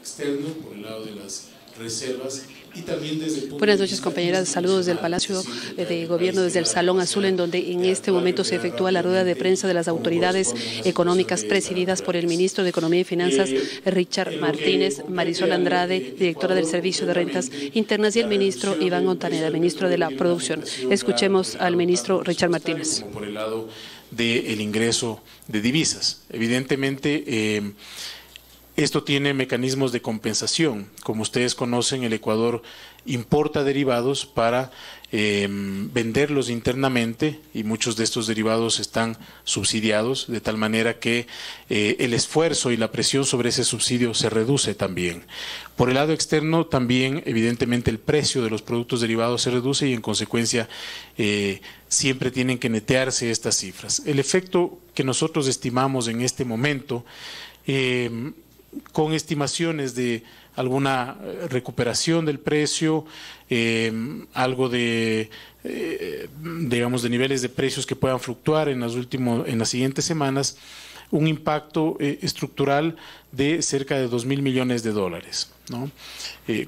externo, por el lado de las reservas y también desde el punto Buenas noches, compañeras. Saludos del Palacio de Gobierno, desde el Salón Azul, en donde en este momento se efectúa la rueda de prensa de las autoridades económicas presididas por el ministro de Economía y Finanzas, Richard Martínez, Marisol Andrade, directora del Servicio de Rentas Internas, y el ministro Iván Montaneda, ministro de la Producción. Escuchemos al ministro Richard Martínez. Por el lado del ingreso de divisas. Evidentemente, esto tiene mecanismos de compensación. Como ustedes conocen, el Ecuador importa derivados para venderlos internamente y muchos de estos derivados están subsidiados, de tal manera que el esfuerzo y la presión sobre ese subsidio se reduce también. Por el lado externo también, evidentemente, el precio de los productos derivados se reduce y en consecuencia siempre tienen que netearse estas cifras. El efecto que nosotros estimamos en este momento, con estimaciones de alguna recuperación del precio, algo de, digamos, de niveles de precios que puedan fluctuar en las siguientes semanas, un impacto estructural de cerca de 2.000 millones de dólares, ¿no?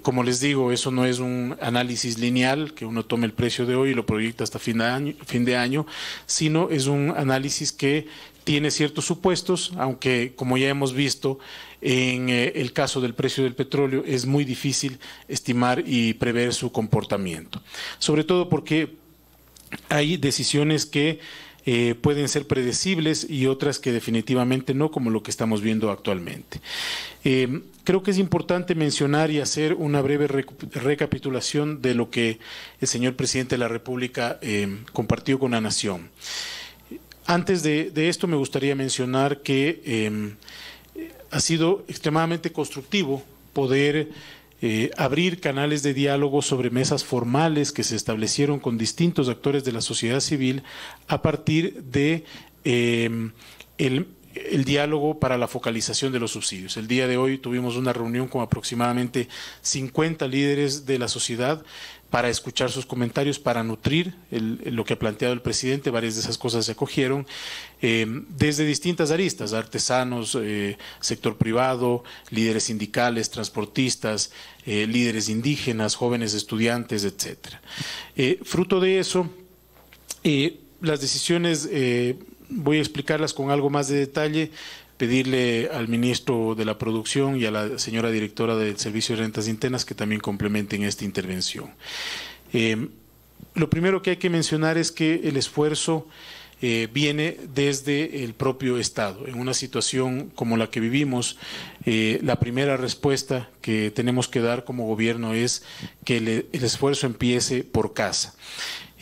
Como les digo, eso no es un análisis lineal, que uno tome el precio de hoy y lo proyecta hasta fin de año, sino es un análisis que tiene ciertos supuestos, aunque como ya hemos visto en el caso del precio del petróleo es muy difícil estimar y prever su comportamiento, sobre todo porque hay decisiones que pueden ser predecibles y otras que definitivamente no, como lo que estamos viendo actualmente. Creo que es importante mencionar y hacer una breve recapitulación de lo que el señor presidente de la República compartió con la Nación. Antes de esto me gustaría mencionar que ha sido extremadamente constructivo poder abrir canales de diálogo sobre mesas formales que se establecieron con distintos actores de la sociedad civil a partir de el diálogo para la focalización de los subsidios. El día de hoy tuvimos una reunión con aproximadamente 50 líderes de la sociedad para escuchar sus comentarios, para nutrir lo que ha planteado el presidente. Varias de esas cosas se acogieron desde distintas aristas: artesanos, sector privado, líderes sindicales, transportistas, líderes indígenas, jóvenes estudiantes, etcétera. Fruto de eso, las decisiones, voy a explicarlas con algo más de detalle, pedirle al ministro de la Producción y a la señora directora del Servicio de Rentas Internas que también complementen esta intervención. Lo primero que hay que mencionar es que el esfuerzo viene desde el propio Estado. En una situación como la que vivimos, la primera respuesta que tenemos que dar como gobierno es que el esfuerzo empiece por casa.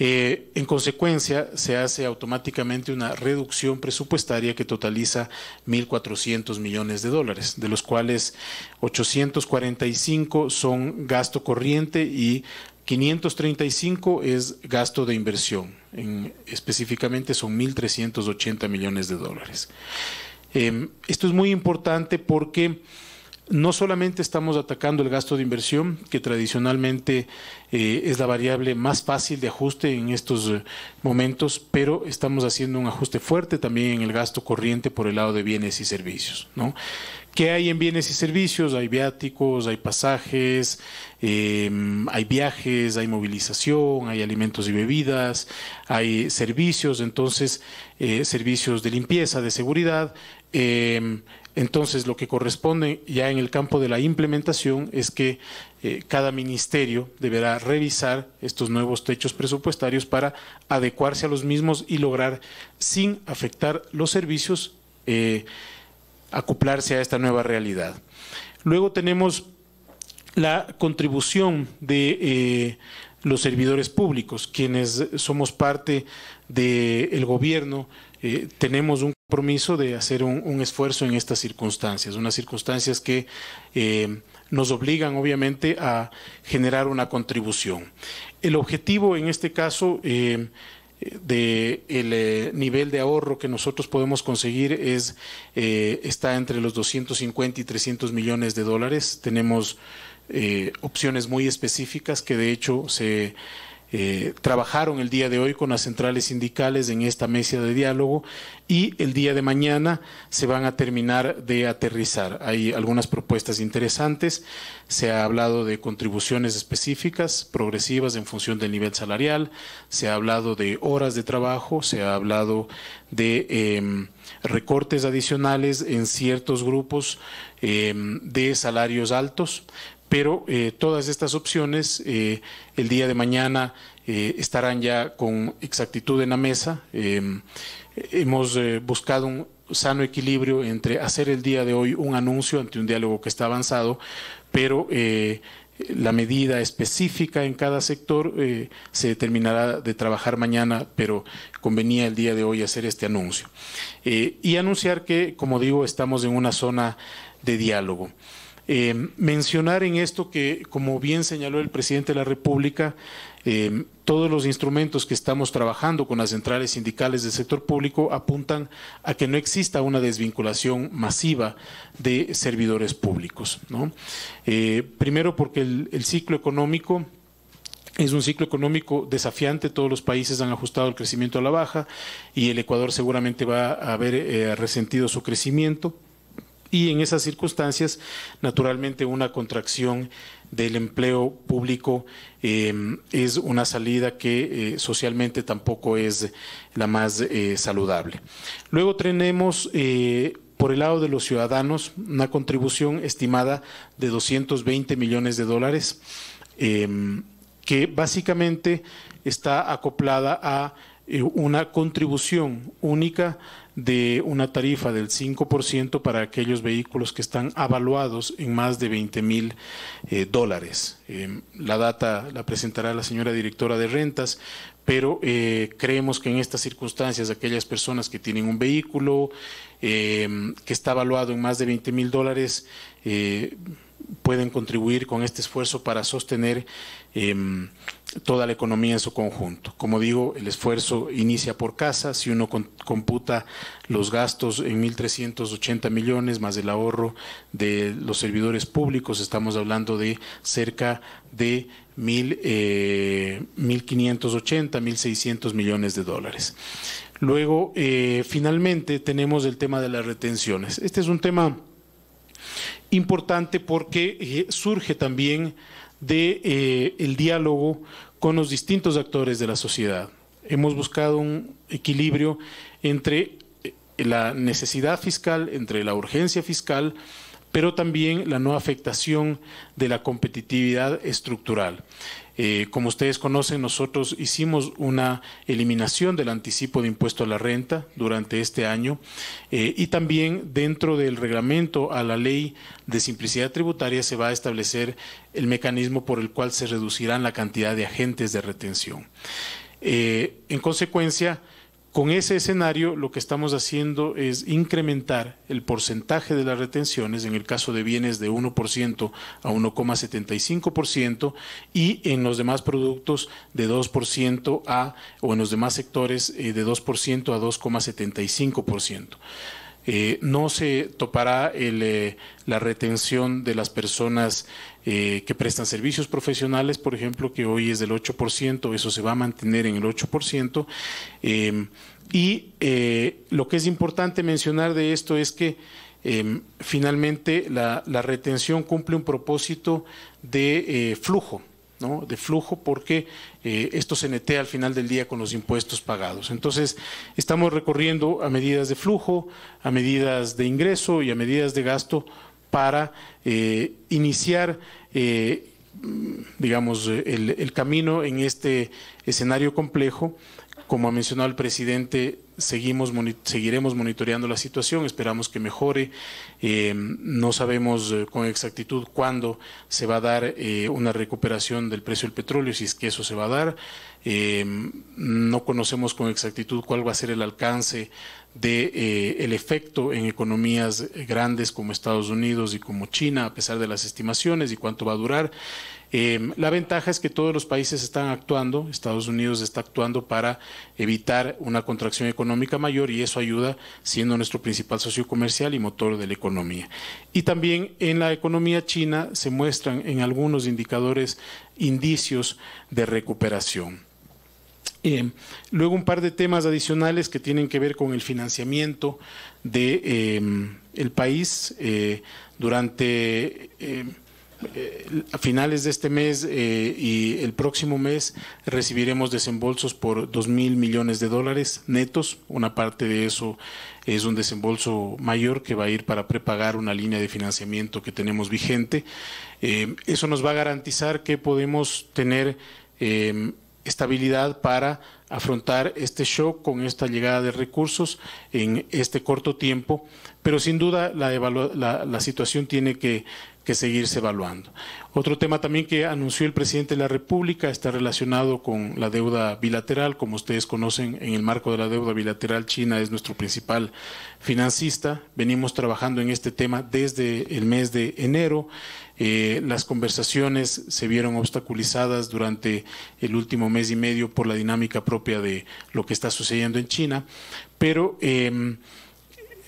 En consecuencia, se hace automáticamente una reducción presupuestaria que totaliza 1.400 millones de dólares, de los cuales 845 son gasto corriente y 535 es gasto de inversión. Específicamente son 1.380 millones de dólares. Esto es muy importante porque no solamente estamos atacando el gasto de inversión, que tradicionalmente es la variable más fácil de ajuste en estos momentos, pero estamos haciendo un ajuste fuerte también en el gasto corriente por el lado de bienes y servicios, ¿no? ¿Qué hay en bienes y servicios? Hay viáticos, hay pasajes, hay viajes, hay movilización, hay alimentos y bebidas, hay servicios, entonces servicios de limpieza, de seguridad. Entonces, lo que corresponde ya en el campo de la implementación es que cada ministerio deberá revisar estos nuevos techos presupuestarios para adecuarse a los mismos y lograr, sin afectar los servicios, acoplarse a esta nueva realidad. Luego tenemos la contribución de los servidores públicos, quienes somos parte del gobierno. Tenemos un compromiso de hacer un esfuerzo en estas circunstancias, unas circunstancias que nos obligan obviamente a generar una contribución. El objetivo en este caso del nivel de ahorro que nosotros podemos conseguir está entre los 250 y 300 millones de dólares. Tenemos opciones muy específicas que de hecho se trabajaron el día de hoy con las centrales sindicales en esta mesa de diálogo y el día de mañana se van a terminar de aterrizar. Hay algunas propuestas interesantes. Se ha hablado de contribuciones específicas, progresivas en función del nivel salarial. Se ha hablado de horas de trabajo. Se ha hablado de recortes adicionales en ciertos grupos de salarios altos. Pero todas estas opciones el día de mañana estarán ya con exactitud en la mesa. Hemos buscado un sano equilibrio entre hacer el día de hoy un anuncio ante un diálogo que está avanzado, pero la medida específica en cada sector se determinará de trabajar mañana, pero convenía el día de hoy hacer este anuncio. Y anunciar que, como digo, estamos en una zona de diálogo. Mencionar en esto que, como bien señaló el presidente de la República, todos los instrumentos que estamos trabajando con las centrales sindicales del sector público apuntan a que no exista una desvinculación masiva de servidores públicos, ¿no? Primero porque el ciclo económico es un ciclo económico desafiante, todos los países han ajustado el crecimiento a la baja y el Ecuador seguramente va a haber resentido su crecimiento. Y en esas circunstancias, naturalmente, una contracción del empleo público es una salida que socialmente tampoco es la más saludable. Luego tenemos, por el lado de los ciudadanos, una contribución estimada de 220 millones de dólares, que básicamente está acoplada a una contribución única de una tarifa del 5% para aquellos vehículos que están avaluados en más de 20,000 dólares. La data la presentará la señora directora de rentas, pero creemos que en estas circunstancias aquellas personas que tienen un vehículo que está avaluado en más de 20,000 dólares pueden contribuir con este esfuerzo para sostener toda la economía en su conjunto. Como digo, el esfuerzo inicia por casa. Si uno computa los gastos en 1.380 millones más el ahorro de los servidores públicos, estamos hablando de cerca de 1.580, 1.600 millones de dólares. Luego, finalmente, tenemos el tema de las retenciones. Este es un tema importante porque surge también de el diálogo con los distintos actores de la sociedad. Hemos buscado un equilibrio entre la necesidad fiscal, entre la urgencia fiscal, pero también la no afectación de la competitividad estructural. Como ustedes conocen, nosotros hicimos una eliminación del anticipo de impuesto a la renta durante este año y también dentro del reglamento a la ley de simplicidad tributaria se va a establecer el mecanismo por el cual se reducirán la cantidad de agentes de retención. En consecuencia, con ese escenario, lo que estamos haciendo es incrementar el porcentaje de las retenciones, en el caso de bienes de 1% a 1,75% y en los demás productos de 2% o en los demás sectores de 2% a 2,75%. No se topará la retención de las personas que prestan servicios profesionales, por ejemplo, que hoy es del 8%, eso se va a mantener en el 8%. Lo que es importante mencionar de esto es que finalmente la retención cumple un propósito de flujo, ¿no? De flujo porque esto se netea al final del día con los impuestos pagados. Entonces, estamos recorriendo a medidas de flujo, a medidas de ingreso y a medidas de gasto para iniciar, digamos, el camino en este escenario complejo. Como ha mencionado el presidente, seguiremos monitoreando la situación, esperamos que mejore. No sabemos con exactitud cuándo se va a dar una recuperación del precio del petróleo, si es que eso se va a dar. No conocemos con exactitud cuál va a ser el alcance el efecto en economías grandes como Estados Unidos y como China, a pesar de las estimaciones, y cuánto va a durar. La ventaja es que todos los países están actuando, Estados Unidos está actuando para evitar una contracción económica mayor y eso ayuda, siendo nuestro principal socio comercial y motor de la economía. Y también en la economía china se muestran en algunos indicadores indicios de recuperación. Luego un par de temas adicionales que tienen que ver con el financiamiento de el país. Durante a finales de este mes y el próximo mes recibiremos desembolsos por 2.000 millones de dólares netos. Una parte de eso es un desembolso mayor que va a ir para prepagar una línea de financiamiento que tenemos vigente. Eso nos va a garantizar que podemos tener estabilidad para afrontar este shock con esta llegada de recursos en este corto tiempo, pero sin duda la situación tiene que seguirse evaluando. Otro tema también que anunció el presidente de la República está relacionado con la deuda bilateral. Como ustedes conocen, en el marco de la deuda bilateral, China es nuestro principal financista. Venimos trabajando en este tema desde el mes de enero. Las conversaciones se vieron obstaculizadas durante el último mes y medio por la dinámica propia de lo que está sucediendo en China, pero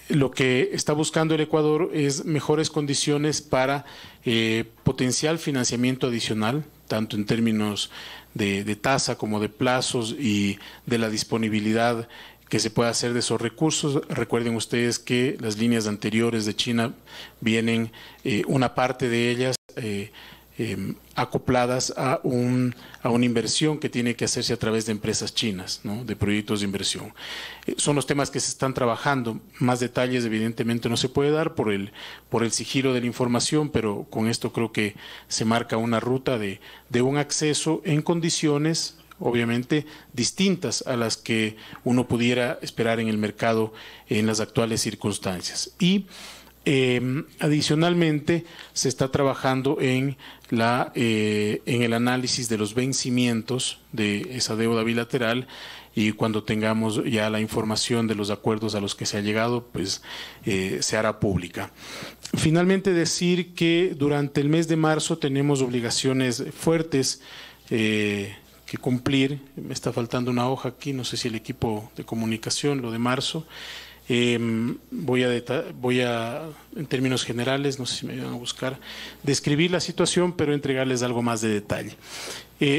lo que está buscando el Ecuador es mejores condiciones para potencial financiamiento adicional, tanto en términos de tasa como de plazos y de la disponibilidad que se pueda hacer de esos recursos. Recuerden ustedes que las líneas anteriores de China vienen, una parte de ellas acopladas a una inversión que tiene que hacerse a través de empresas chinas, ¿no?, de proyectos de inversión. Son los temas que se están trabajando. Más detalles evidentemente no se puede dar por el sigilo de la información, pero con esto creo que se marca una ruta de un acceso en condiciones obviamente distintas a las que uno pudiera esperar en el mercado en las actuales circunstancias. Y adicionalmente se está trabajando en el análisis de los vencimientos de esa deuda bilateral, y cuando tengamos ya la información de los acuerdos a los que se ha llegado, pues se hará pública. Finalmente, decir que durante el mes de marzo tenemos obligaciones fuertes que cumplir. Me está faltando una hoja aquí, no sé si el equipo de comunicación, lo de marzo. Voy a, en términos generales, no sé si me ayudan a buscar, describir la situación, pero entregarles algo más de detalle.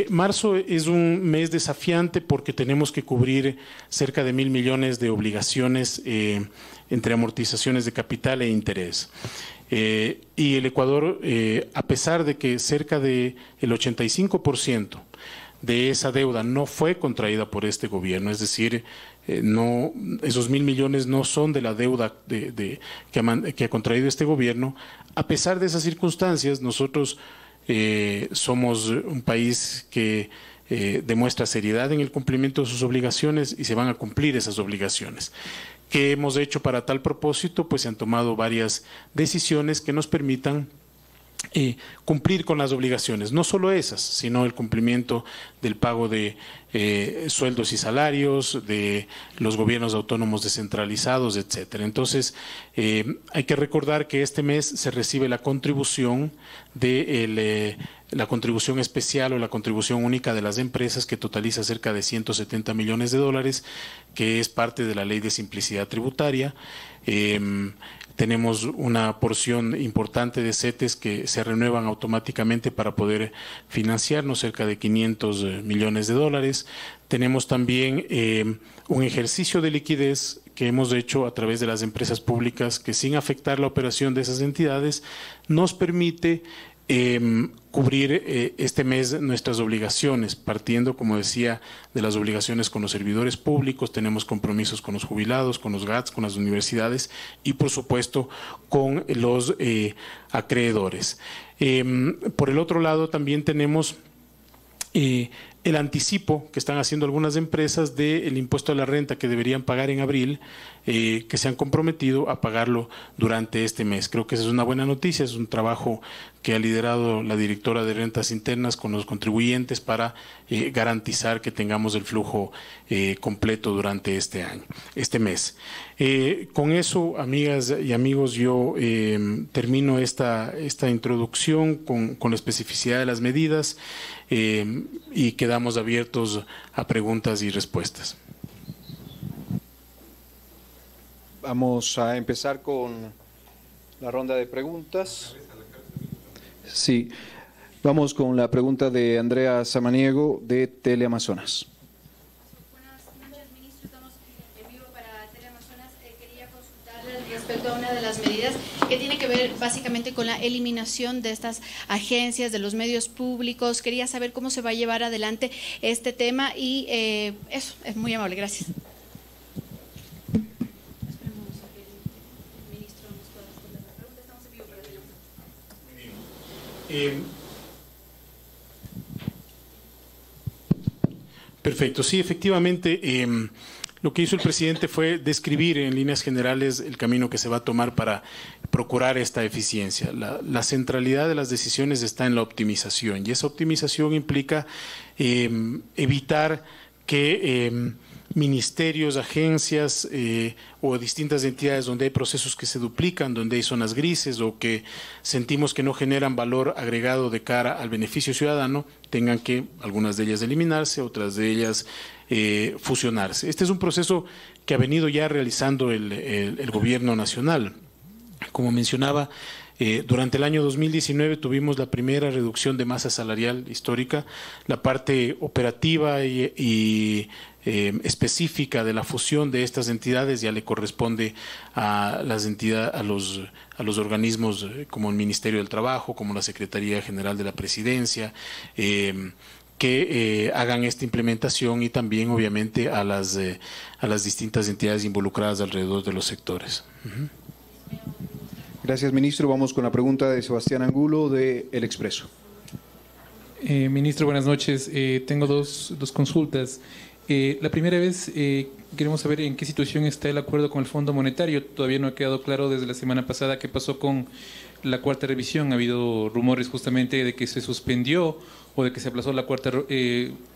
Marzo es un mes desafiante porque tenemos que cubrir cerca de 1.000 millones de obligaciones entre amortizaciones de capital e interés. Y el Ecuador, a pesar de que cerca del 85% de esa deuda no fue contraída por este gobierno, es decir, esos 1.000 millones no son de la deuda que ha contraído este gobierno. A pesar de esas circunstancias, nosotros somos un país que demuestra seriedad en el cumplimiento de sus obligaciones y se van a cumplir esas obligaciones. ¿Qué hemos hecho para tal propósito? Pues se han tomado varias decisiones que nos permitan cumplir con las obligaciones, no solo esas, sino el cumplimiento del pago de sueldos y salarios, de los gobiernos autónomos descentralizados, etcétera. Entonces, hay que recordar que este mes se recibe la contribución la contribución especial o la contribución única de las empresas, que totaliza cerca de 170 millones de dólares, que es parte de la Ley de Simplicidad Tributaria. Tenemos una porción importante de CETES que se renuevan automáticamente para poder financiarnos, cerca de 500 millones de dólares. Tenemos también un ejercicio de liquidez que hemos hecho a través de las empresas públicas, que sin afectar la operación de esas entidades nos permite cubrir este mes nuestras obligaciones, partiendo, como decía, de las obligaciones con los servidores públicos. Tenemos compromisos con los jubilados, con los GATS, con las universidades y, por supuesto, con los acreedores. Por el otro lado, también tenemos el anticipo que están haciendo algunas empresas del impuesto a la renta que deberían pagar en abril, que se han comprometido a pagarlo durante este mes. Creo que esa es una buena noticia, es un trabajo que ha liderado la directora de rentas internas con los contribuyentes para garantizar que tengamos el flujo completo durante este mes. Con eso, amigas y amigos, yo termino esta introducción con la especificidad de las medidas y quedamos abiertos a preguntas y respuestas. Vamos a empezar con la ronda de preguntas. Sí, vamos con la pregunta de Andrea Samaniego de Teleamazonas. con la eliminación de estas agencias, de los medios públicos. Quería saber cómo se va a llevar adelante este tema y eso, es muy amable, gracias. Perfecto, sí, efectivamente, lo que hizo el presidente fue describir en líneas generales el camino que se va a tomar para procurar esta eficiencia. La centralidad de las decisiones está en la optimización y esa optimización implica evitar que ministerios, agencias o distintas entidades donde hay procesos que se duplican, donde hay zonas grises o que sentimos que no generan valor agregado de cara al beneficio ciudadano, tengan que algunas de ellas eliminarse, otras de ellas fusionarse. Este es un proceso que ha venido ya realizando el gobierno nacional. Como mencionaba, durante el año 2019 tuvimos la primera reducción de masa salarial histórica. La parte operativa y específica de la fusión de estas entidades ya le corresponde a las entidades, a los organismos como el Ministerio del Trabajo, como la Secretaría General de la Presidencia, que hagan esta implementación y también obviamente a las distintas entidades involucradas alrededor de los sectores. Gracias, ministro. Vamos con la pregunta de Sebastián Angulo de El Expreso. Ministro, buenas noches. Tengo dos consultas. La primera vez queremos saber en qué situación está el acuerdo con el Fondo Monetario. Todavía no ha quedado claro desde la semana pasada qué pasó con la cuarta revisión. Ha habido rumores justamente de que se suspendió o de que se aplazó la cuarta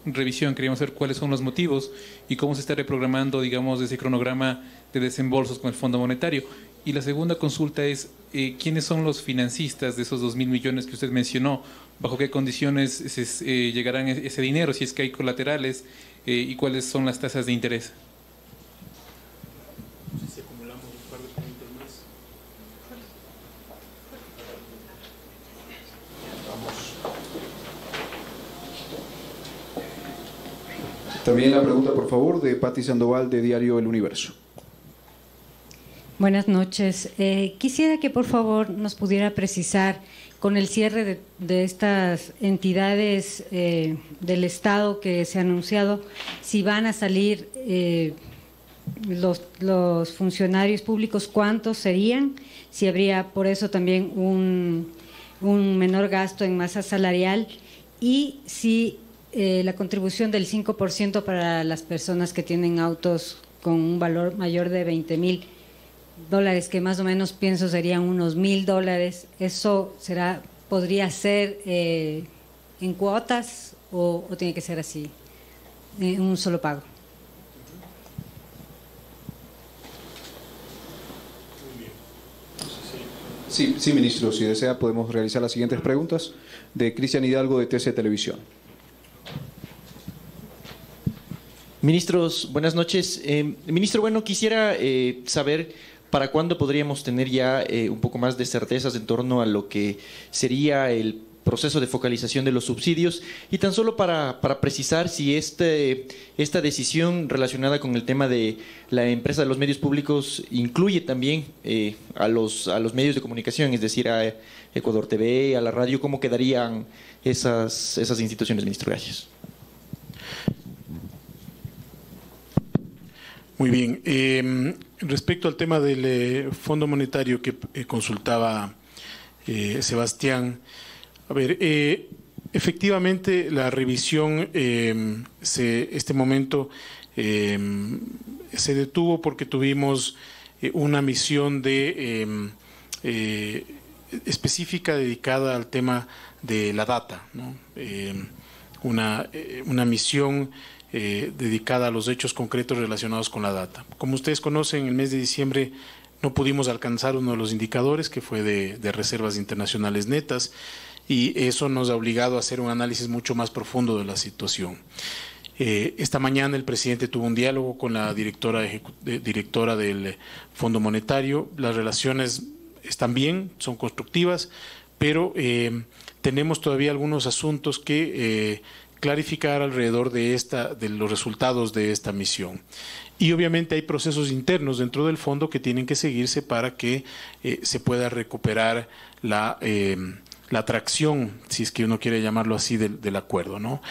revisión. Queríamos saber cuáles son los motivos y cómo se está reprogramando, digamos, ese cronograma de desembolsos con el Fondo Monetario. Y la segunda consulta es, ¿quiénes son los financistas de esos 2.000 millones que usted mencionó? ¿Bajo qué condiciones llegarán ese dinero, si es que hay colaterales? ¿Y cuáles son las tasas de interés? Si acumulamos un par de preguntas más. Vamos. También la pregunta, por favor, de Patti Sandoval de Diario El Universo. Buenas noches. Quisiera que por favor nos pudiera precisar con el cierre de estas entidades del Estado que se ha anunciado, si van a salir los funcionarios públicos, ¿cuántos serían? Si habría por eso también un menor gasto en masa salarial y si la contribución del 5% para las personas que tienen autos con un valor mayor de $20.000, que más o menos pienso serían unos $1.000, ¿eso podría ser en cuotas o tiene que ser así, en un solo pago? Sí, ministro, si desea podemos realizar las siguientes preguntas de Cristian Hidalgo de TC Televisión. Ministros, buenas noches. Ministro, bueno, quisiera saber ¿para cuándo podríamos tener ya un poco más de certezas en torno a lo que sería el proceso de focalización de los subsidios? Y tan solo para precisar si esta decisión relacionada con el tema de la empresa de los medios públicos incluye también a los medios de comunicación, es decir, a Ecuador TV, a la radio, ¿cómo quedarían esas instituciones, ministro? Gracias. Muy bien. Respecto al tema del Fondo Monetario que consultaba Sebastián, a ver, efectivamente la revisión este momento se detuvo porque tuvimos una misión específica dedicada al tema de la data, ¿no? Una misión dedicada a los hechos concretos relacionados con la data. Como ustedes conocen, en el mes de diciembre no pudimos alcanzar uno de los indicadores, que fue de reservas internacionales netas, y eso nos ha obligado a hacer un análisis mucho más profundo de la situación. Esta mañana el presidente tuvo un diálogo con la directora del Fondo Monetario. Las relaciones están bien, son constructivas, pero tenemos todavía algunos asuntos que clarificar alrededor de los resultados de esta misión. Y obviamente hay procesos internos dentro del fondo que tienen que seguirse para que se pueda recuperar la atracción, si es que uno quiere llamarlo así, del acuerdo, ¿no?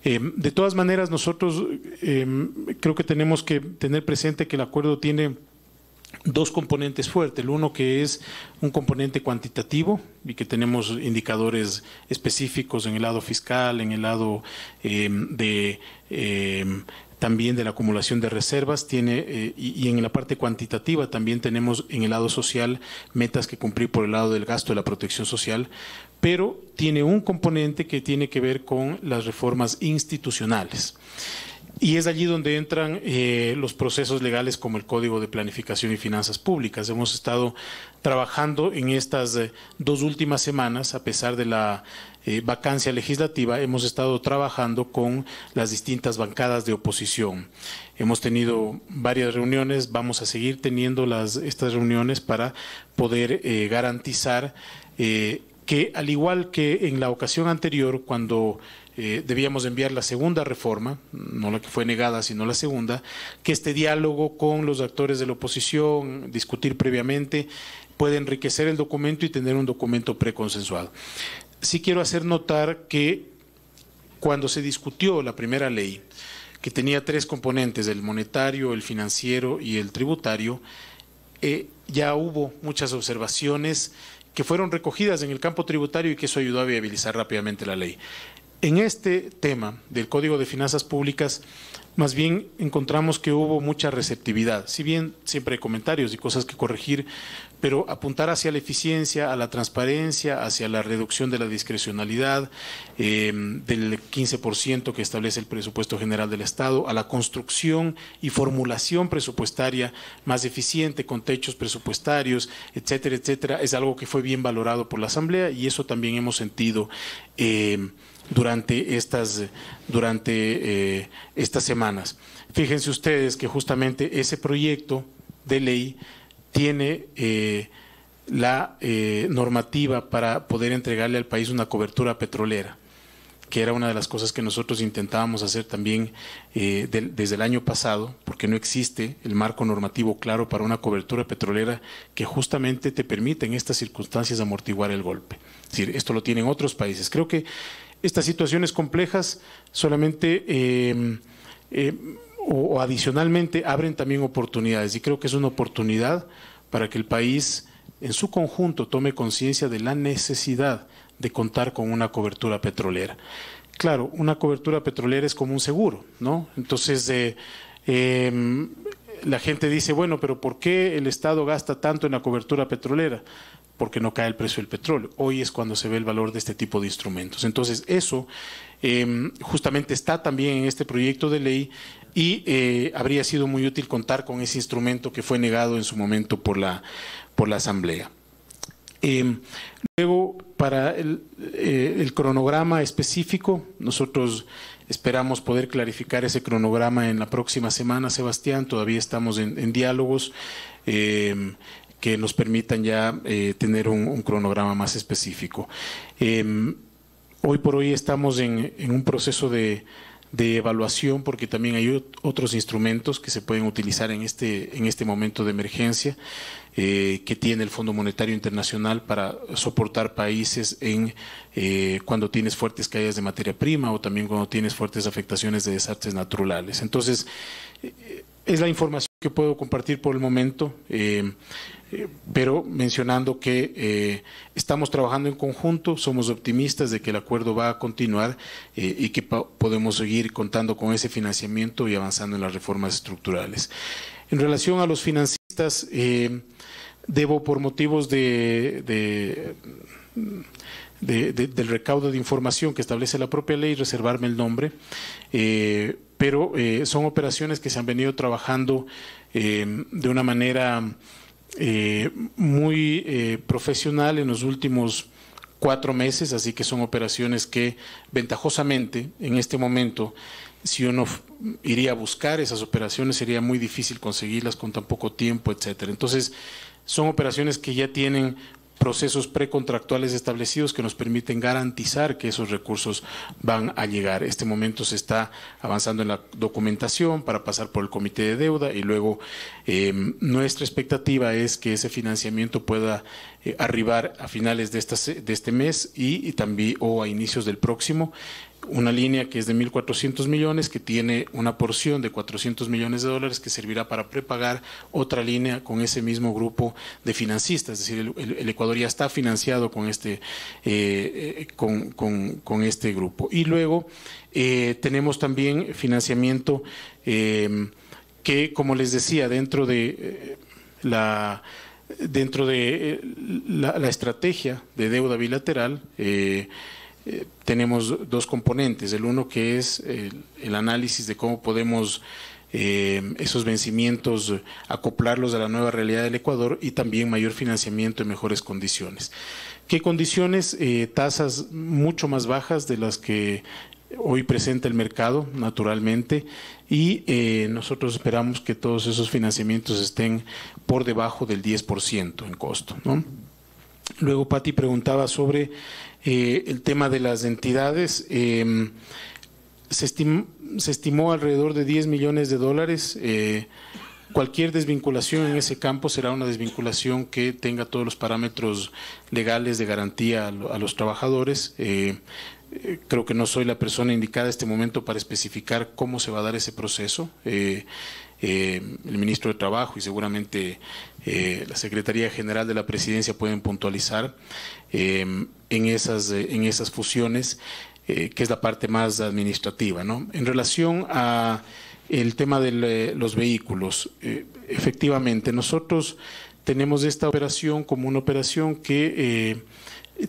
De todas maneras, nosotros creo que tenemos que tener presente que el acuerdo tiene dos componentes fuertes. El uno, que es un componente cuantitativo y que tenemos indicadores específicos en el lado fiscal, en el lado también de la acumulación de reservas, y en la parte cuantitativa también tenemos en el lado social metas que cumplir por el lado del gasto de la protección social, pero tiene un componente que tiene que ver con las reformas institucionales. Y es allí donde entran los procesos legales como el Código de Planificación y Finanzas Públicas. Hemos estado trabajando en estas 2 últimas semanas, a pesar de la vacancia legislativa, hemos estado trabajando con las distintas bancadas de oposición. Hemos tenido varias reuniones, vamos a seguir teniendo estas reuniones para poder garantizar que, al igual que en la ocasión anterior, cuando debíamos enviar la segunda reforma, no la que fue negada, sino la segunda, que este diálogo con los actores de la oposición, discutir previamente, puede enriquecer el documento y tener un documento preconsensuado. Sí quiero hacer notar que cuando se discutió la primera ley, que tenía 3 componentes, el monetario, el financiero y el tributario, ya hubo muchas observaciones que fueron recogidas en el campo tributario y que eso ayudó a viabilizar rápidamente la ley. En este tema del Código de Finanzas Públicas, más bien encontramos que hubo mucha receptividad. Si bien siempre hay comentarios y cosas que corregir, pero apuntar hacia la eficiencia, a la transparencia, hacia la reducción de la discrecionalidad, del 15% que establece el presupuesto general del Estado, a la construcción y formulación presupuestaria más eficiente con techos presupuestarios, etcétera, etcétera, es algo que fue bien valorado por la Asamblea y eso también hemos sentido durante estas semanas. Fíjense ustedes que justamente ese proyecto de ley tiene la normativa para poder entregarle al país una cobertura petrolera, que era una de las cosas que nosotros intentábamos hacer también desde el año pasado, porque no existe el marco normativo claro para una cobertura petrolera que justamente te permita en estas circunstancias amortiguar el golpe. Es decir, esto lo tienen otros países. Creo que estas situaciones complejas solamente o adicionalmente abren también oportunidades y creo que es una oportunidad para que el país en su conjunto tome conciencia de la necesidad de contar con una cobertura petrolera. Claro, una cobertura petrolera es como un seguro, ¿no? Entonces, la gente dice, bueno, pero ¿por qué el Estado gasta tanto en la cobertura petrolera? Porque no cae el precio del petróleo. Hoy es cuando se ve el valor de este tipo de instrumentos. Entonces, eso justamente está también en este proyecto de ley y habría sido muy útil contar con ese instrumento que fue negado en su momento por la Asamblea. Luego, para el cronograma específico, nosotros esperamos poder clarificar ese cronograma en la próxima semana, Sebastián. Todavía estamos en diálogos que nos permitan ya tener un cronograma más específico. Hoy por hoy estamos en un proceso de evaluación porque también hay otros instrumentos que se pueden utilizar en este momento de emergencia que tiene el Fondo Monetario Internacional para soportar países cuando tienes fuertes caídas de materia prima o también cuando tienes fuertes afectaciones de desastres naturales. Entonces, es la información que puedo compartir por el momento, pero mencionando que estamos trabajando en conjunto, somos optimistas de que el acuerdo va a continuar y que podemos seguir contando con ese financiamiento y avanzando en las reformas estructurales. En relación a los financistas, debo por motivos del recaudo de información que establece la propia ley reservarme el nombre, pero son operaciones que se han venido trabajando de una manera muy profesional en los últimos 4 meses, así que son operaciones que ventajosamente en este momento, si uno iría a buscar esas operaciones, sería muy difícil conseguirlas con tan poco tiempo, etcétera. Entonces, son operaciones que ya tienen procesos precontractuales establecidos que nos permiten garantizar que esos recursos van a llegar. Este momento se está avanzando en la documentación para pasar por el comité de deuda y luego nuestra expectativa es que ese financiamiento pueda arribar a finales de este mes y también o a inicios del próximo. Una línea que es de 1.400 millones, que tiene una porción de 400 millones de dólares que servirá para prepagar otra línea con ese mismo grupo de financistas. Es decir, el Ecuador ya está financiado con este grupo. Y luego tenemos también financiamiento que, como les decía, dentro de la estrategia de deuda bilateral, tenemos dos componentes. El uno que es el análisis de cómo podemos esos vencimientos acoplarlos a la nueva realidad del Ecuador y también mayor financiamiento en mejores condiciones. ¿Qué condiciones? Tasas mucho más bajas de las que hoy presenta el mercado, naturalmente, y nosotros esperamos que todos esos financiamientos estén por debajo del 10% en costo, ¿no? Luego Pati preguntaba sobre el tema de las entidades. Se estimó alrededor de 10 millones de dólares. Cualquier desvinculación en ese campo será una desvinculación que tenga todos los parámetros legales de garantía a los trabajadores. Creo que no soy la persona indicada en este momento para especificar cómo se va a dar ese proceso. El ministro de Trabajo y seguramente la Secretaría General de la Presidencia pueden puntualizar en esas fusiones, que es la parte más administrativa, ¿no? En relación a el tema de los vehículos, efectivamente nosotros tenemos esta operación como una operación que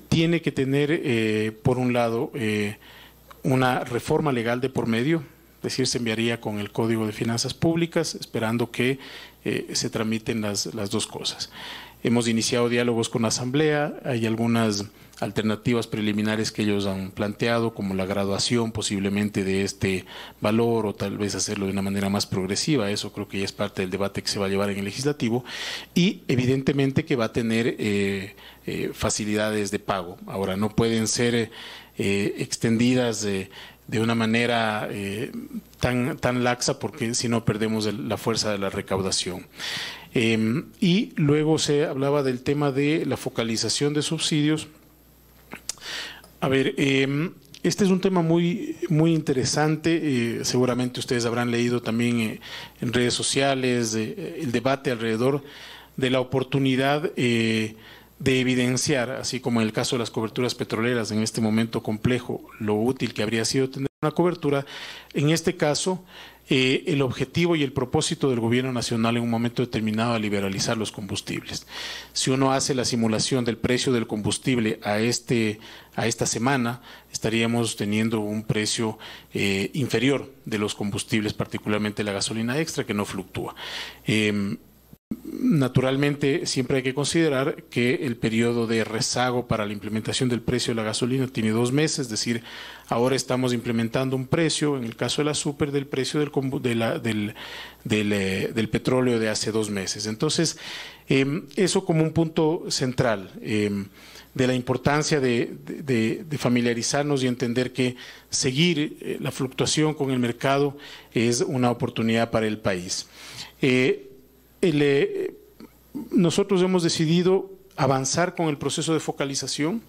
tiene que tener, por un lado, una reforma legal de por medio. Es decir, se enviaría con el Código de Finanzas Públicas, esperando que se tramiten las dos cosas. Hemos iniciado diálogos con la Asamblea, hay algunas alternativas preliminares que ellos han planteado, como la graduación posiblemente de este valor o tal vez hacerlo de una manera más progresiva. Eso creo que ya es parte del debate que se va a llevar en el legislativo y evidentemente que va a tener facilidades de pago. Ahora, no pueden ser extendidas de una manera tan laxa, porque si no perdemos la fuerza de la recaudación. Y luego se hablaba del tema de la focalización de subsidios. A ver, este es un tema muy interesante. Seguramente ustedes habrán leído también en redes sociales el debate alrededor de la oportunidad de evidenciar, así como en el caso de las coberturas petroleras en este momento complejo, lo útil que habría sido tener una cobertura. En este caso, el objetivo y el propósito del gobierno nacional en un momento determinado a liberalizar los combustibles. Si uno hace la simulación del precio del combustible a esta semana, estaríamos teniendo un precio inferior de los combustibles, particularmente la gasolina extra, que no fluctúa. Naturalmente, siempre hay que considerar que el periodo de rezago para la implementación del precio de la gasolina tiene 2 meses, es decir, ahora estamos implementando un precio, en el caso de la super, del precio del petróleo de hace 2 meses. Entonces, eso como un punto central de la importancia de familiarizarnos y entender que seguir la fluctuación con el mercado es una oportunidad para el país. Nosotros hemos decidido avanzar con el proceso de focalización,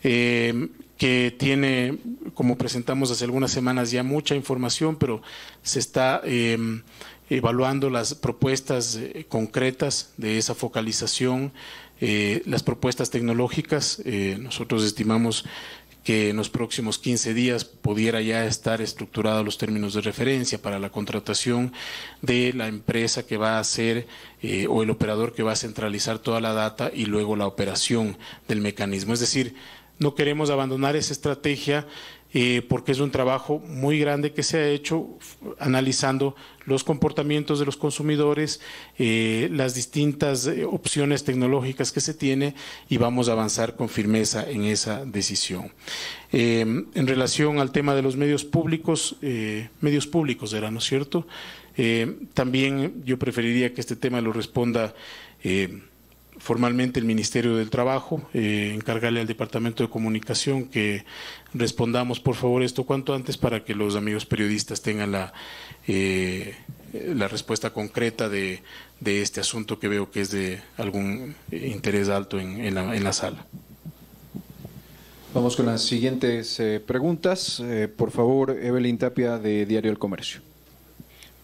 que tiene, como presentamos hace algunas semanas, ya mucha información, pero se está evaluando las propuestas concretas de esa focalización, las propuestas tecnológicas. Nosotros estimamos que en los próximos 15 días pudiera ya estar estructurados los términos de referencia para la contratación de la empresa que va a hacer o el operador que va a centralizar toda la data y luego la operación del mecanismo. Es decir, no queremos abandonar esa estrategia porque es un trabajo muy grande que se ha hecho analizando los comportamientos de los consumidores, las distintas opciones tecnológicas que se tiene, y vamos a avanzar con firmeza en esa decisión. En relación al tema de los medios públicos era, ¿no es cierto? También yo preferiría que este tema lo responda formalmente el Ministerio del Trabajo, encargarle al Departamento de Comunicación que respondamos por favor esto cuanto antes para que los amigos periodistas tengan la respuesta concreta de este asunto que veo que es de algún interés alto en la sala. Vamos con las siguientes preguntas. Por favor, Evelyn Tapia, de Diario El Comercio.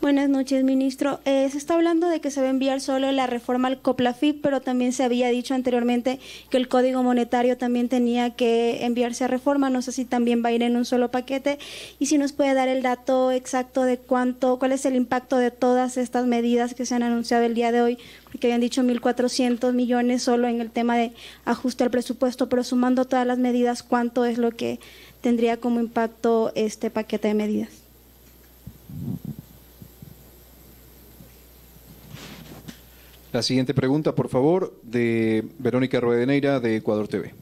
Buenas noches, ministro. Se está hablando de que se va a enviar solo la reforma al COPLAFIP, pero también se había dicho anteriormente que el Código Monetario también tenía que enviarse a reforma. No sé si también va a ir en un solo paquete y si nos puede dar el dato exacto de cuál es el impacto de todas estas medidas que se han anunciado el día de hoy, porque habían dicho 1.400 millones solo en el tema de ajuste al presupuesto, pero sumando todas las medidas, ¿cuánto es lo que tendría como impacto este paquete de medidas? La siguiente pregunta, por favor, de Verónica Ruedeneira, de Ecuador TV.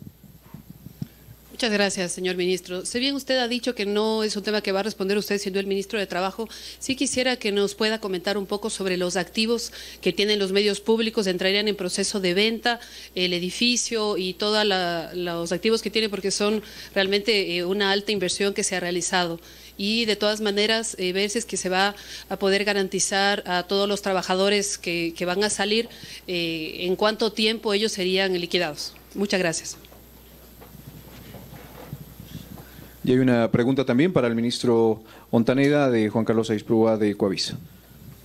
Muchas gracias, señor ministro. Si bien usted ha dicho que no es un tema que va a responder usted siendo el ministro de Trabajo, sí quisiera que nos pueda comentar un poco sobre los activos que tienen los medios públicos, entrarían en proceso de venta, el edificio y todos los activos que tiene, porque son realmente una alta inversión que se ha realizado. Y de todas maneras, ver si es que se va a poder garantizar a todos los trabajadores que van a salir, en cuánto tiempo ellos serían liquidados. Muchas gracias. Y hay una pregunta también para el ministro Ontaneda, de Juan Carlos Aispurúa, de Coavisa.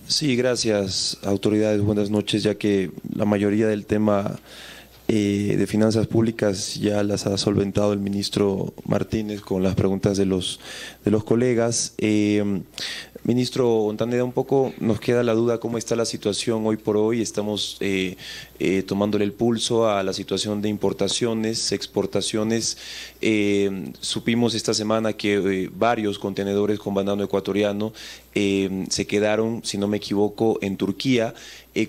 Sí, gracias, autoridades. Buenas noches, ya que la mayoría del tema de finanzas públicas ya las ha solventado el ministro Martínez con las preguntas de los colegas. Ministro Ontaneda, un poco nos queda la duda cómo está la situación hoy por hoy. Estamos tomándole el pulso a la situación de importaciones, exportaciones. Supimos esta semana que varios contenedores con banano ecuatoriano se quedaron, si no me equivoco, en Turquía.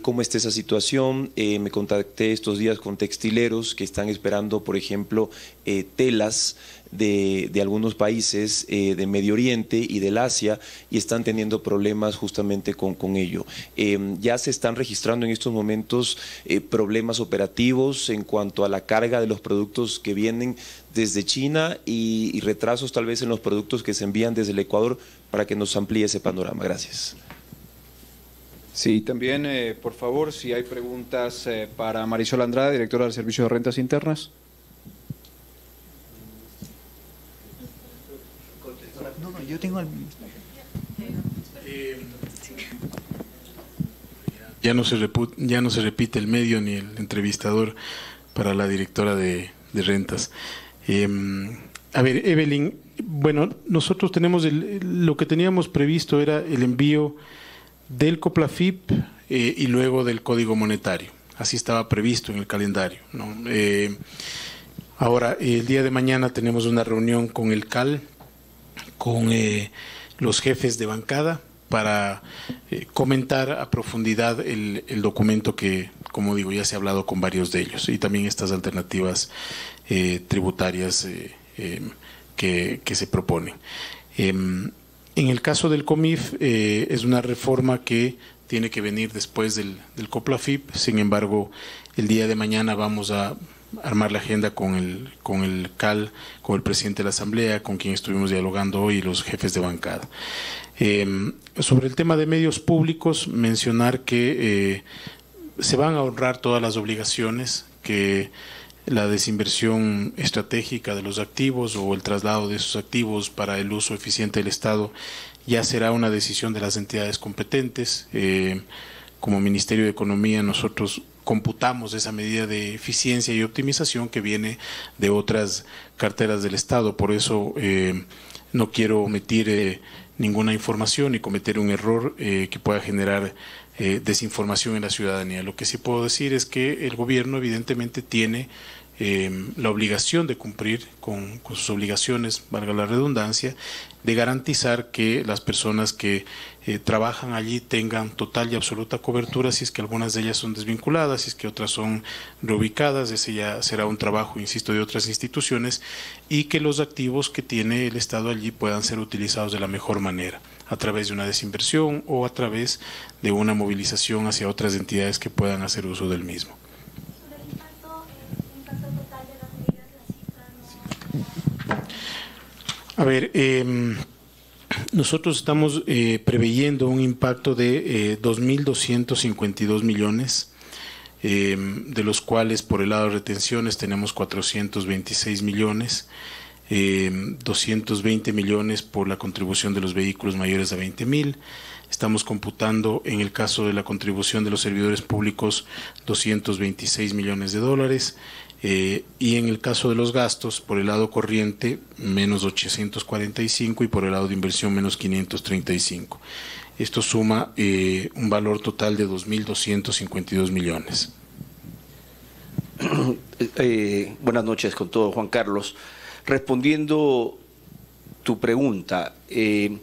¿Cómo está esa situación? Me contacté estos días con textileros que están esperando, por ejemplo, telas de algunos países de Medio Oriente y del Asia, y están teniendo problemas justamente con ello. Ya se están registrando en estos momentos problemas operativos en cuanto a la carga de los productos que vienen desde China y retrasos tal vez en los productos que se envían desde el Ecuador, para que nos amplíe ese panorama. Gracias. Sí, también, por favor, si hay preguntas para Marisol Andrade, directora del Servicio de Rentas Internas. No, yo tengo el... Ya no se repite el medio ni el entrevistador para la directora de rentas. A ver, Evelyn, bueno, nosotros tenemos lo que teníamos previsto era el envío del COPLAFIP y luego del Código Monetario. Así estaba previsto en el calendario, ¿no? Ahora, el día de mañana tenemos una reunión con el CAL, con los jefes de bancada, para comentar a profundidad el documento que, como digo, ya se ha hablado con varios de ellos, y también estas alternativas tributarias que se proponen. En el caso del COMIF, es una reforma que tiene que venir después del COPLAFIP. Sin embargo, el día de mañana vamos a armar la agenda con el CAL, con el presidente de la Asamblea, con quien estuvimos dialogando hoy, y los jefes de bancada. Sobre el tema de medios públicos, mencionar que se van a ahorrar todas las obligaciones, que la desinversión estratégica de los activos o el traslado de esos activos para el uso eficiente del Estado ya será una decisión de las entidades competentes. Como Ministerio de Economía nosotros computamos esa medida de eficiencia y optimización que viene de otras carteras del Estado. Por eso no quiero omitir ninguna información y cometer un error que pueda generar desinformación en la ciudadanía. Lo que sí puedo decir es que el gobierno evidentemente tiene la obligación de cumplir con sus obligaciones, valga la redundancia, de garantizar que las personas que trabajan allí tengan total y absoluta cobertura, si es que algunas de ellas son desvinculadas, si es que otras son reubicadas. Ese ya será un trabajo, insisto, de otras instituciones, y que los activos que tiene el Estado allí puedan ser utilizados de la mejor manera, a través de una desinversión o a través de una movilización hacia otras entidades que puedan hacer uso del mismo. A ver, nosotros estamos preveyendo un impacto de 2.252 millones, de los cuales por el lado de retenciones tenemos 426 millones, 220 millones por la contribución de los vehículos mayores a 20.000. Estamos computando en el caso de la contribución de los servidores públicos 226 millones de dólares. Y en el caso de los gastos, por el lado corriente, menos 845 y por el lado de inversión, menos 535. Esto suma un valor total de 2.252 millones. Buenas noches con todo, Juan Carlos. Respondiendo tu pregunta, el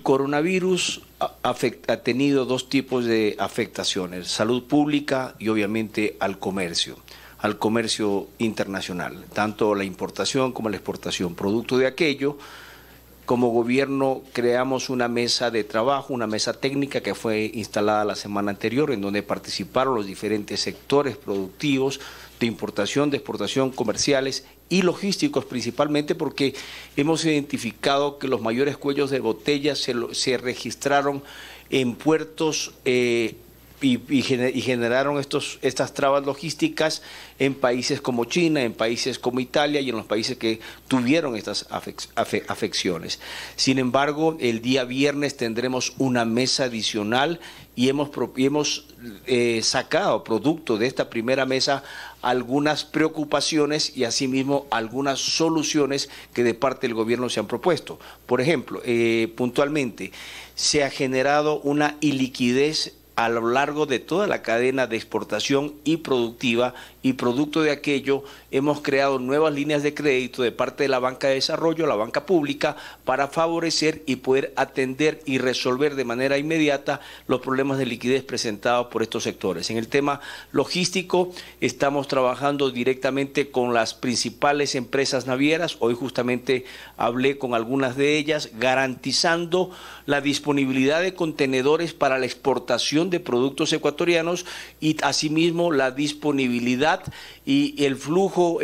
coronavirus ha tenido dos tipos de afectaciones, salud pública y obviamente al comercio internacional, tanto la importación como la exportación. Producto de aquello, como gobierno creamos una mesa de trabajo, una mesa técnica que fue instalada la semana anterior, en donde participaron los diferentes sectores productivos de importación, de exportación, comerciales y logísticos principalmente, porque hemos identificado que los mayores cuellos de botella se registraron en puertos y generaron estas trabas logísticas en países como China, en países como Italia y en los países que tuvieron estas afecciones. Sin embargo, el día viernes tendremos una mesa adicional y hemos sacado producto de esta primera mesa algunas preocupaciones y asimismo algunas soluciones que de parte del gobierno se han propuesto. Por ejemplo, puntualmente, se ha generado una iliquidez a lo largo de toda la cadena de exportación y productiva, y producto de aquello hemos creado nuevas líneas de crédito de parte de la banca de desarrollo, la banca pública, para favorecer y poder atender y resolver de manera inmediata los problemas de liquidez presentados por estos sectores. En el tema logístico estamos trabajando directamente con las principales empresas navieras. Hoy justamente hablé con algunas de ellas, garantizando la disponibilidad de contenedores para la exportación de productos ecuatorianos y asimismo la disponibilidad y el flujo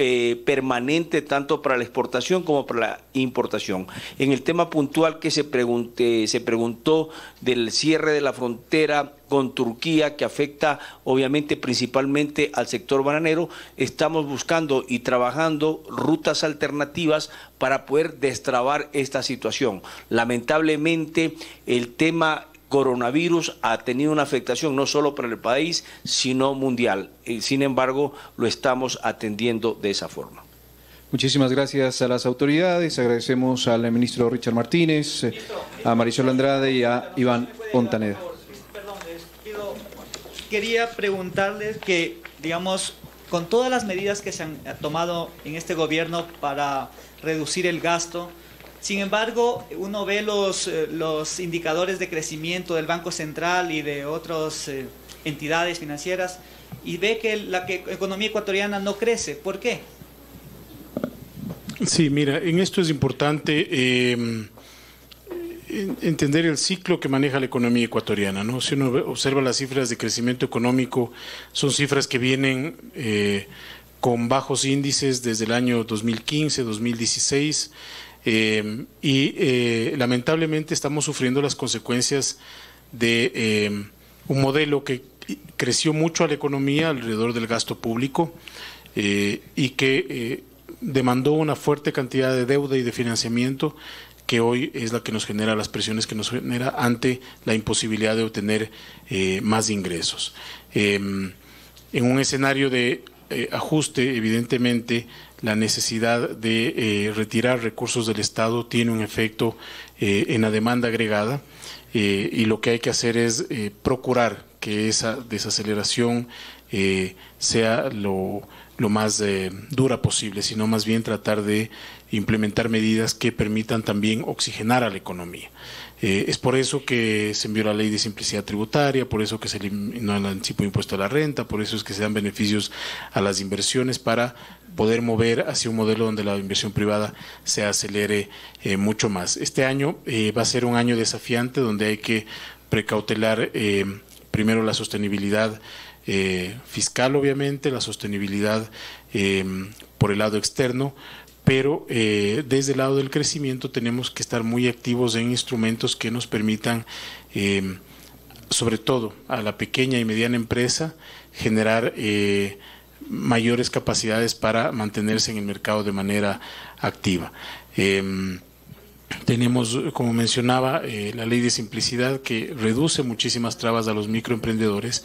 permanente tanto para la exportación como para la importación. En el tema puntual que se preguntó del cierre de la frontera con Turquía, que afecta obviamente principalmente al sector bananero, estamos buscando y trabajando rutas alternativas para poder destrabar esta situación. Lamentablemente el tema coronavirus ha tenido una afectación no solo para el país, sino mundial. Sin embargo, lo estamos atendiendo de esa forma. Muchísimas gracias a las autoridades. Agradecemos al ministro Richard Martínez, a Marisol Andrade y a Iván Ontaneda. Quería preguntarles que, digamos, con todas las medidas que se han tomado en este gobierno para reducir el gasto, sin embargo, uno ve los indicadores de crecimiento del Banco Central y de otras entidades financieras y ve que la economía ecuatoriana no crece. ¿Por qué? Sí, mira, en esto es importante entender el ciclo que maneja la economía ecuatoriana, ¿no? Si uno observa las cifras de crecimiento económico, son cifras que vienen con bajos índices desde el año 2015, 2016, y lamentablemente estamos sufriendo las consecuencias de un modelo que creció mucho a la economía alrededor del gasto público y que demandó una fuerte cantidad de deuda y de financiamiento, que hoy es la que nos genera las presiones que nos genera ante la imposibilidad de obtener más ingresos. En un escenario de ajuste, evidentemente, la necesidad de retirar recursos del Estado tiene un efecto en la demanda agregada, y lo que hay que hacer es procurar que esa desaceleración sea lo más dura posible, sino más bien tratar de implementar medidas que permitan también oxigenar a la economía. Es por eso que se envió la ley de simplicidad tributaria, por eso que se eliminó el anticipo de impuesto a la renta, por eso es que se dan beneficios a las inversiones para poder mover hacia un modelo donde la inversión privada se acelere mucho más. Este año va a ser un año desafiante donde hay que precautelar primero la sostenibilidad fiscal, obviamente, la sostenibilidad por el lado externo, pero desde el lado del crecimiento tenemos que estar muy activos en instrumentos que nos permitan, sobre todo a la pequeña y mediana empresa, generar mayores capacidades para mantenerse en el mercado de manera activa. Tenemos, como mencionaba, la ley de simplicidad que reduce muchísimas trabas a los microemprendedores.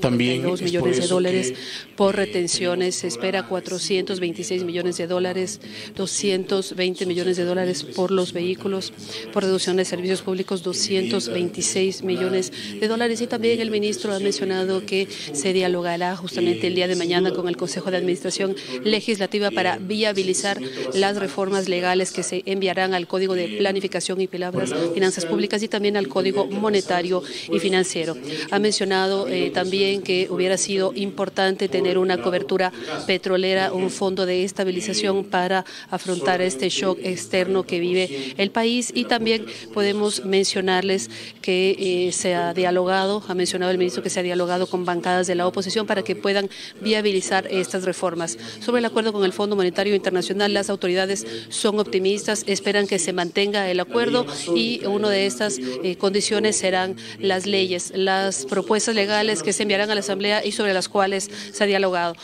También 2 millones de dólares por retenciones, se espera 426 millones de dólares, 220 millones de dólares por los vehículos, por reducción de servicios públicos, 226 millones de dólares. Y también el ministro ha mencionado que se dialogará justamente el día de mañana con el Consejo de Administración Legislativa para viabilizar las reformas legales que se enviarán al Código de Planificación y Finanzas Públicas y también al Código Monetario y Financiero. Ha mencionado también que hubiera sido importante tener una cobertura petrolera, un fondo de estabilización para afrontar este shock externo que vive el país, y también podemos mencionarles que se ha dialogado, ha mencionado el ministro que se ha dialogado con bancadas de la oposición para que puedan viabilizar estas reformas. Sobre el acuerdo con el Fondo Monetario Internacional, las autoridades son optimistas, esperan que se mantenga el acuerdo, y una de estas condiciones serán las leyes, las propuestas legales que se enviarán a la Asamblea y sobre las cuales se ha dialogado.